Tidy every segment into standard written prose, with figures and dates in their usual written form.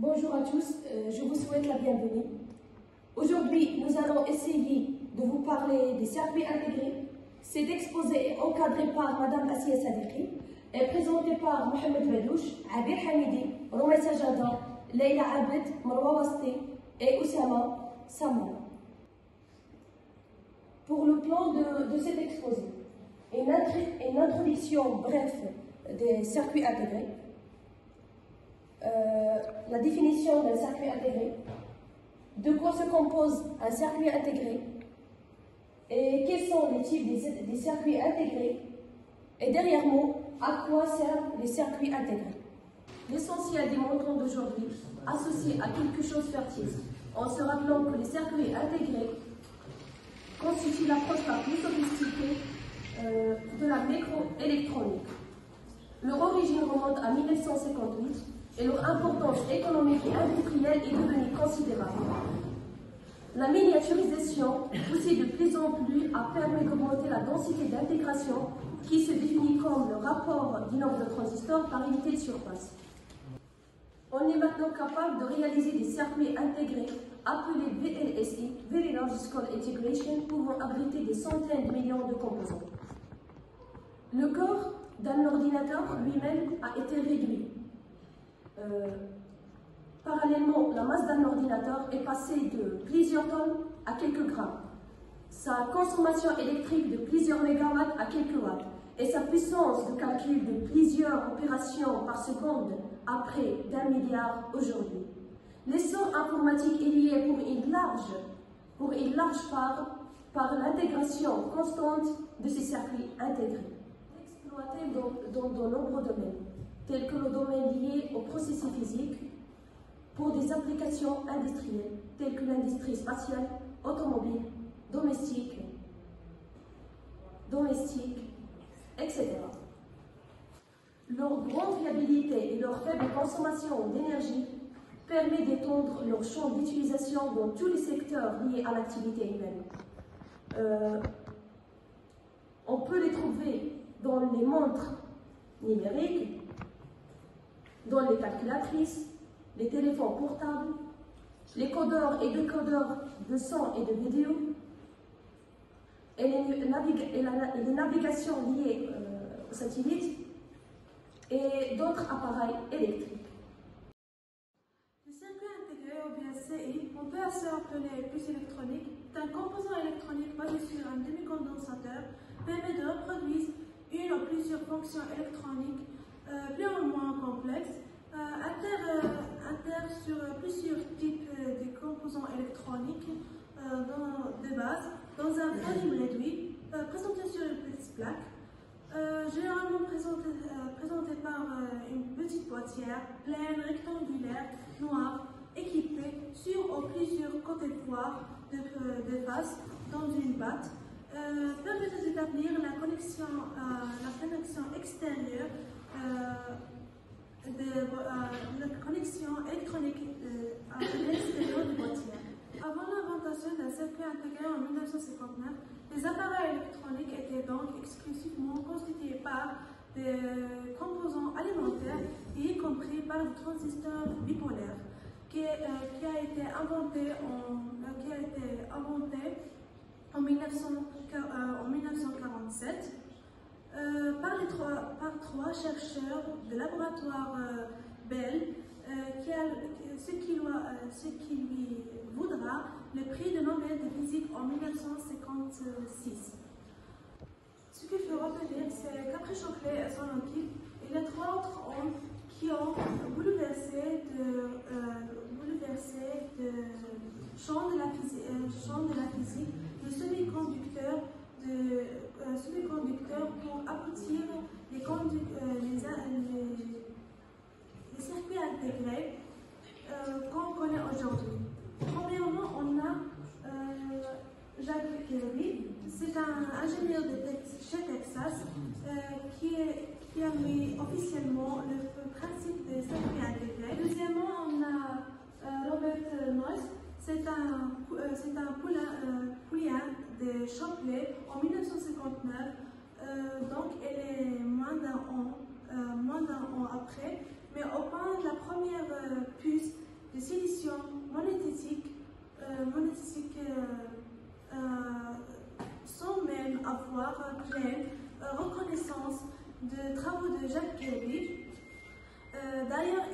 Bonjour à tous, je vous souhaite la bienvenue. Aujourd'hui, nous allons essayer de vous parler des circuits intégrés. Cet exposé est encadré par Madame Assia Sadiqi et présenté par Mohamed Badouche, Abir Hamidi, Romaisa Jada, Leila Abed, Marwa Wasti et Oussama Samar. Pour le plan de cet exposé, une introduction brève des circuits intégrés, la définition d'un circuit intégré, de quoi se compose un circuit intégré et quels sont les types des circuits intégrés et derrière moi, à quoi servent les circuits intégrés. L'essentiel des montants d'aujourd'hui associé à quelque chose de fertile, en se rappelant que les circuits intégrés constituent l'approche la plus sophistiquée de la microélectronique. Leur origine remonte à 1958 et leur importance économique et industrielle est devenue considérable. La miniaturisation, poussée de plus en plus, a permis d'augmenter la densité d'intégration qui se définit comme le rapport du nombre de transistors par unité de surface. On est maintenant capable de réaliser des circuits intégrés appelés VLSI, Very Large Scale Integration, pouvant abriter des centaines de millions de composants. Le corps d'un ordinateur lui-même a été réduit. Parallèlement, la masse d'un ordinateur est passée de plusieurs tonnes à quelques grammes. Sa consommation électrique de plusieurs mégawatts à quelques watts et sa puissance de calcul de plusieurs opérations par seconde à près d'1 milliard aujourd'hui. L'essor informatique est lié pour une large part par l'intégration constante de ces circuits intégrés, exploités dans de nombreux domaines, tels que le domaine lié aux processus physiques, pour des applications industrielles, telles que l'industrie spatiale, automobile, domestique, etc. Leur grande fiabilité et leur faible consommation d'énergie permet d'étendre leur champ d'utilisation dans tous les secteurs liés à l'activité humaine. On peut les trouver dans les montres numériques, dans les calculatrices, les téléphones portables, les codeurs et décodeurs de son et de vidéo, et les navigations liées aux satellites et d'autres appareils électriques. Le circuit intégré, ou bien CI, on peut aussi appeler puce électronique, est un composant électronique basé sur un demi-condensateur, permet de reproduire une ou plusieurs fonctions électroniques plus ou moins complexes, intègre sur plusieurs types de composants électroniques de base dans un volume réduit, présenté sur une petite plaque, généralement présentée par une petite boîtière pleine, rectangulaire, noire, équipée sur ou plusieurs côtés poires de face dans une batte, permettant d'établir la connexion extérieure la connexion électronique à l'extérieur du boîtier. Avant l'invention d'un circuit intégré en 1959, les appareils électroniques étaient donc exclusivement constitués par des composants alimentaires, y compris par le transistor bipolaire, qui a été inventé en 1947. Par trois chercheurs de laboratoire Bell, ce qui lui vaudra le prix de Nobel de physique en 1956. Ce qu'il faut retenir, c'est qu'après Choclet et son équipe, il y a trois autres hommes qui ont bouleversé le champ de la physique, le semi-conducteurs pour aboutir les circuits intégrés qu'on connaît aujourd'hui. Premièrement, on a Jacques Kirby, c'est un ingénieur chez Texas qui a mis officiellement le principe des circuits intégrés. Deuxièmement, on a Robert Noyce, c'est un poulain de Choclet en 1959, donc elle est moins d'un an après, mais au point de la première puce monétistique sans même avoir pleine reconnaissance de travaux de Jack Kelly. D'ailleurs,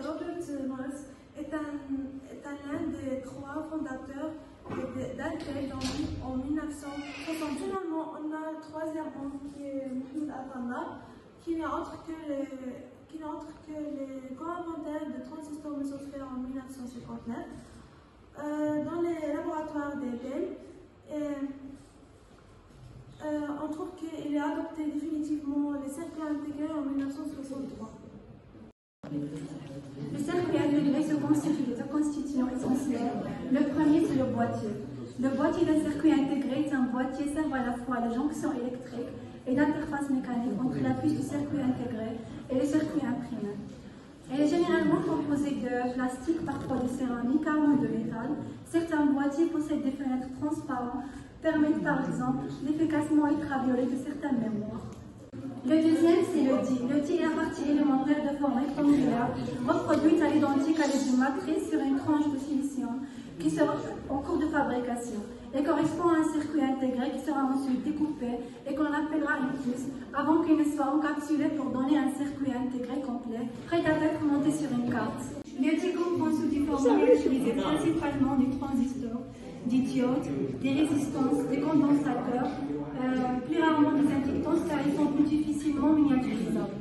Robert Morris est l'un des 3 fondateurs d'Altel en 1960. Finalement, on a le 3e membre qui est Mohamed Al-Fannah, qui n'est autre que les co-inventeurs de transistors mésosphères en 1959 dans les laboratoires d'Altel. On trouve qu'il a adopté définitivement les circuits intégrés en 1963. Le circuit intégré se constitue de 2 constituants essentiels. Le premier, c'est le boîtier. Le boîtier d'un circuit intégré est un boîtier servant à la fois à la jonction électrique et d'interface mécanique entre la puce du circuit intégré et le circuit imprimé. Elle est généralement composée de plastique, parfois de céramique, ou de métal. Certains boîtiers possèdent des fenêtres transparentes, permettent par exemple l'effacement ultraviolet de certaines mémoires. Le deuxième, c'est le DI. Le DI est la partie élémentaire de forme rectangulaire, reproduite à l'identique à l'aide d'une matrice sur une tranche de silicium qui sera en cours de fabrication. Elle correspond à un circuit intégré qui sera ensuite découpé et qu'on appellera une puce avant qu'il ne soit encapsulé pour donner un circuit intégré complet, prêt à être monté sur une carte. Le DI comprend sous des formes utilisées principalement des transistors, des diodes, des résistances, des condensateurs, plus rarement des inductances car ils sont plus difficilement miniaturisables.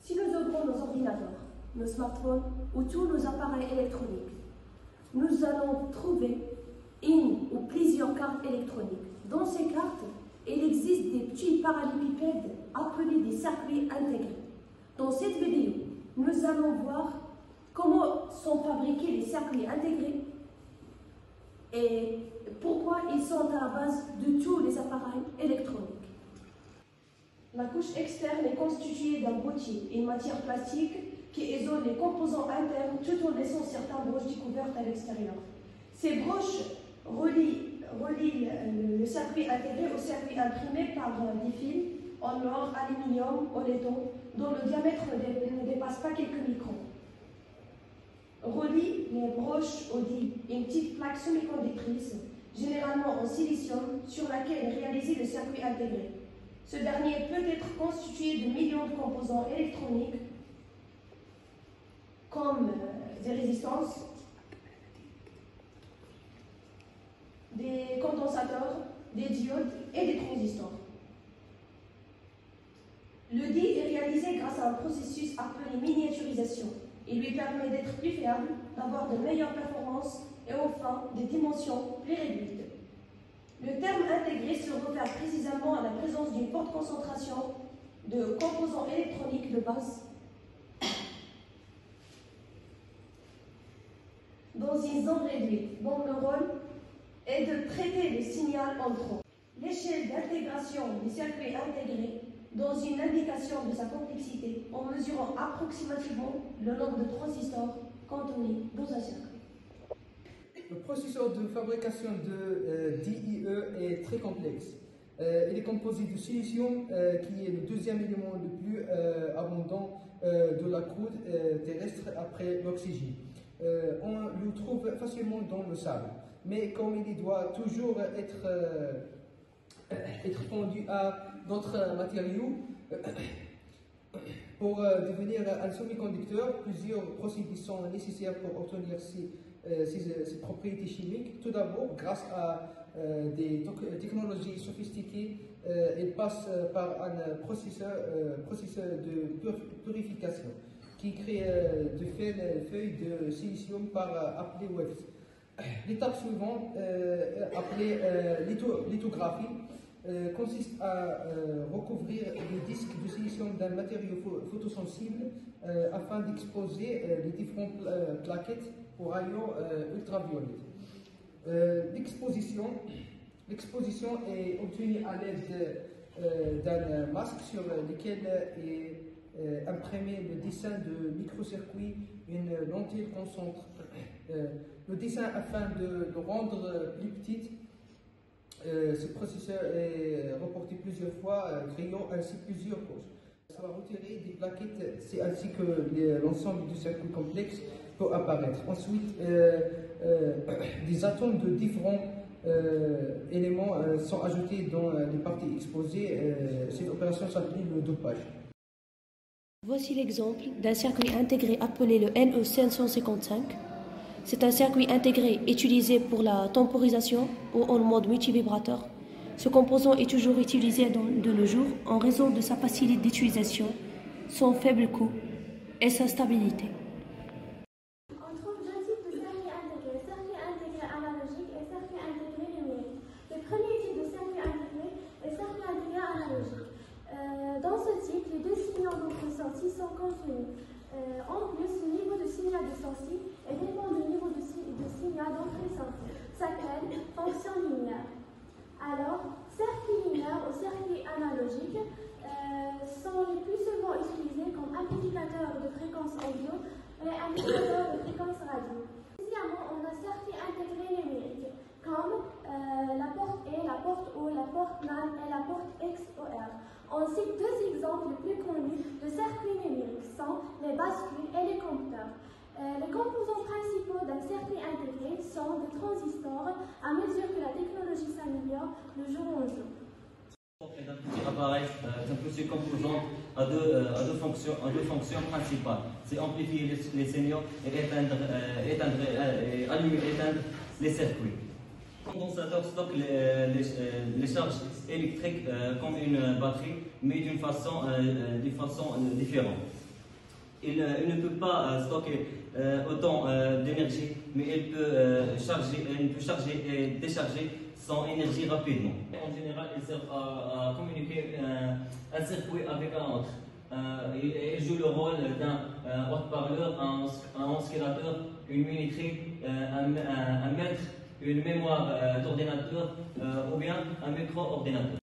Si nous ouvrons nos ordinateurs, nos smartphones ou tous nos appareils électroniques, nous allons trouver une ou plusieurs cartes électroniques. Dans ces cartes, il existe des petits parallélépipèdes appelés des circuits intégrés. Dans cette vidéo, nous allons voir comment sont fabriqués les circuits intégrés et pourquoi ils sont à la base de tous les appareils électroniques. La couche externe est constituée d'un boîtier et une matière plastique qui isole les composants internes tout en laissant certaines broches découvertes à l'extérieur. Ces broches relient le circuit intégré au circuit imprimé par des fils en or, aluminium ou laiton dont le diamètre ne dépasse pas quelques microns. Relie les broches au DI, une petite plaque semi-conductrice, généralement en silicium, sur laquelle est réalisé le circuit intégré. Ce dernier peut être constitué de millions de composants électroniques, comme des résistances, des condensateurs, des diodes et des transistors. Le DI est réalisé grâce à un processus appelé miniaturisation. Il lui permet d'être plus fiable, d'avoir de meilleures performances et enfin des dimensions plus réduites. Le terme intégré se réfère précisément à la présence d'une forte concentration de composants électroniques de base dans une zone réduite, dont le rôle est de traiter le signal entrant. L'échelle d'intégration du circuit intégré dans une indication de sa complexité en mesurant approximativement le nombre de transistors contenus dans un circuit. Le processus de fabrication de DIE est très complexe. Il est composé de silicium, qui est le deuxième élément le plus abondant de la croûte terrestre après l'oxygène. On le trouve facilement dans le sable, mais comme il doit toujours être fondu à d'autres matériaux, pour devenir un semi-conducteur, plusieurs procédés sont nécessaires pour obtenir ses propriétés chimiques. Tout d'abord, grâce à des technologies sophistiquées, il passe par un processus de purification qui crée de feuilles de silicium appelées WEFs. L'étape suivante, appelée lithographie, consiste à recouvrir les disques de silicium d'un matériau photosensible afin d'exposer les différentes plaquettes aux rayons ultraviolets. L'exposition est obtenue à l'aide d'un masque sur lequel est imprimé le dessin de microcircuit, une lentille concentre. Le dessin afin de le rendre plus petit. Ce processus est reporté plusieurs fois, créant ainsi plusieurs couches. Ça va retirer des plaquettes, c'est ainsi que l'ensemble du circuit complexe peut apparaître. Ensuite, des atomes de différents éléments sont ajoutés dans les parties exposées. Cette opération s'appelle le dopage. Voici l'exemple d'un circuit intégré appelé le NE555. C'est un circuit intégré utilisé pour la temporisation ou en mode multivibrateur. Ce composant est toujours utilisé de nos jours en raison de sa facilité d'utilisation, son faible coût et sa stabilité. On trouve deux types de circuits intégrés analogiques et circuits intégrés numériques. Le premier type de circuit intégré est circuit intégré analogique. Dans ce type, les deux signaux d'entrée-sortie sont contenus. En plus, le niveau de signal de sortie dépend du niveau de signal d'entrée-sortie, s'appelle fonction linéaire. Alors, circuits linéaires ou circuits analogiques sont les plus souvent utilisés comme amplificateurs de fréquence audio et amplificateurs de fréquence radio. Deuxièmement, on a circuits intégrés numériques, comme la porte E, la porte O, la porte NAND et la porte XOR. On cite deux exemples les plus connus de circuits numériques sont les bascules et les compteurs. Les composants principaux d'un circuit intégré sont des transistors à mesure que la technologie s'améliore de jour en jour. Un petit appareil, un petit composant à deux fonctions principales. C'est amplifier les signaux et allumer et éteindre les circuits. Le condensateur stocke les charges électriques comme une batterie, mais d'une façon différente. Il ne peut pas stocker autant d'énergie, mais il peut charger et décharger son énergie rapidement. En général, il sert à communiquer un circuit avec un autre. Il joue le rôle d'un haut-parleur, un oscillateur, une minuterie, un mètre, une mémoire d'ordinateur ou bien un micro-ordinateur.